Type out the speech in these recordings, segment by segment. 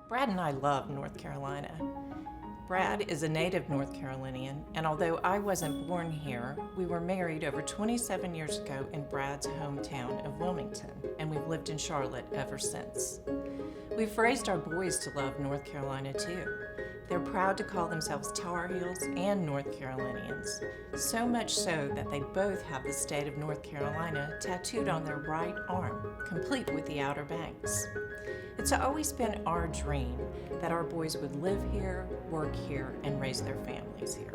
Brad and I love North Carolina. Brad is a native North Carolinian, and although I wasn't born here, we were married over 27 years ago in Brad's hometown of Wilmington, and we've lived in Charlotte ever since. We've raised our boys to love North Carolina too. They're proud to call themselves Tar Heels and North Carolinians, so much so that they both have the state of North Carolina tattooed on their right arm, complete with the Outer Banks. It's always been our dream that our boys would live here, work here, and raise their families here.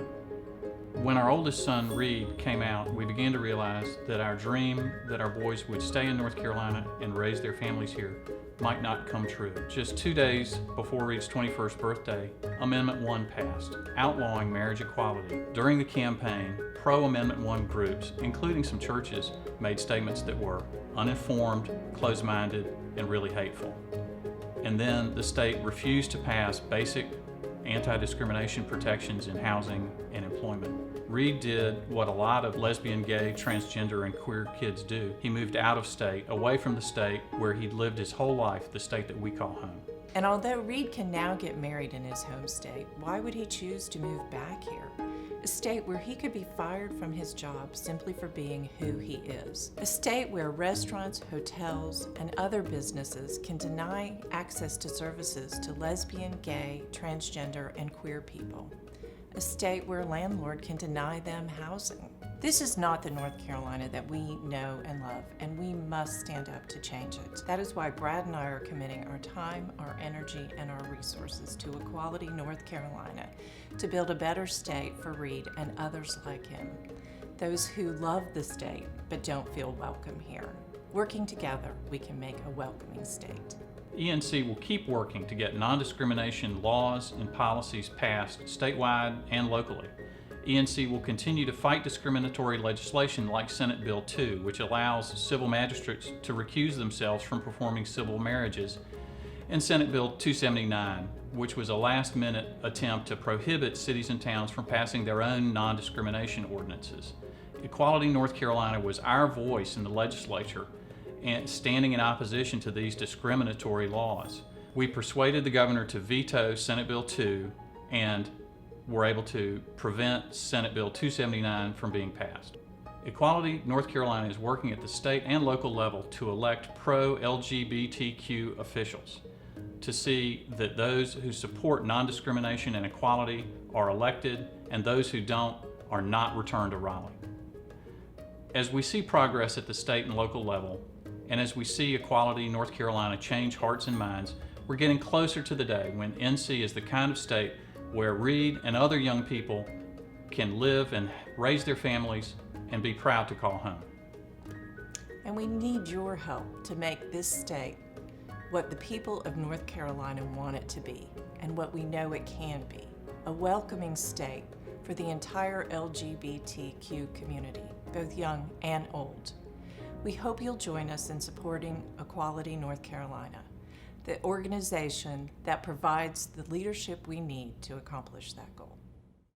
When our oldest son, Reed, came out, we began to realize that our dream that our boys would stay in North Carolina and raise their families here might not come true. Just 2 days before Reed's 21st birthday, Amendment 1 passed, outlawing marriage equality. During the campaign, pro-Amendment 1 groups, including some churches, made statements that were uninformed, closed-minded, and really hateful. And then the state refused to pass basic anti-discrimination protections in housing and employment. Reed did what a lot of lesbian, gay, transgender, and queer kids do. He moved out of state, away from the state where he'd lived his whole life, the state that we call home. And although Reed can now get married in his home state, why would he choose to move back here? A state where he could be fired from his job simply for being who he is. A state where restaurants, hotels, and other businesses can deny access to services to lesbian, gay, transgender, and queer people. A state where a landlord can deny them housing. This is not the North Carolina that we know and love, and we must stand up to change it. That is why Brad and I are committing our time, our energy, and our resources to Equality North Carolina to build a better state for Reed and others like him, those who love the state but don't feel welcome here. Working together, we can make a welcoming state. ENC will keep working to get non-discrimination laws and policies passed statewide and locally. ENC will continue to fight discriminatory legislation like Senate Bill 2, which allows civil magistrates to recuse themselves from performing civil marriages, and Senate Bill 279, which was a last-minute attempt to prohibit cities and towns from passing their own non-discrimination ordinances. Equality North Carolina was our voice in the legislature and standing in opposition to these discriminatory laws. We persuaded the governor to veto Senate Bill 2 and were able to prevent Senate Bill 279 from being passed. Equality North Carolina is working at the state and local level to elect pro-LGBTQ officials, to see that those who support non-discrimination and equality are elected and those who don't are not returned to Raleigh. As we see progress at the state and local level, and as we see Equality North Carolina change hearts and minds, we're getting closer to the day when NC is the kind of state where Reed and other young people can live and raise their families and be proud to call home. And we need your help to make this state what the people of North Carolina want it to be and what we know it can be, a welcoming state for the entire LGBTQ community, both young and old. We hope you'll join us in supporting Equality North Carolina, the organization that provides the leadership we need to accomplish that goal.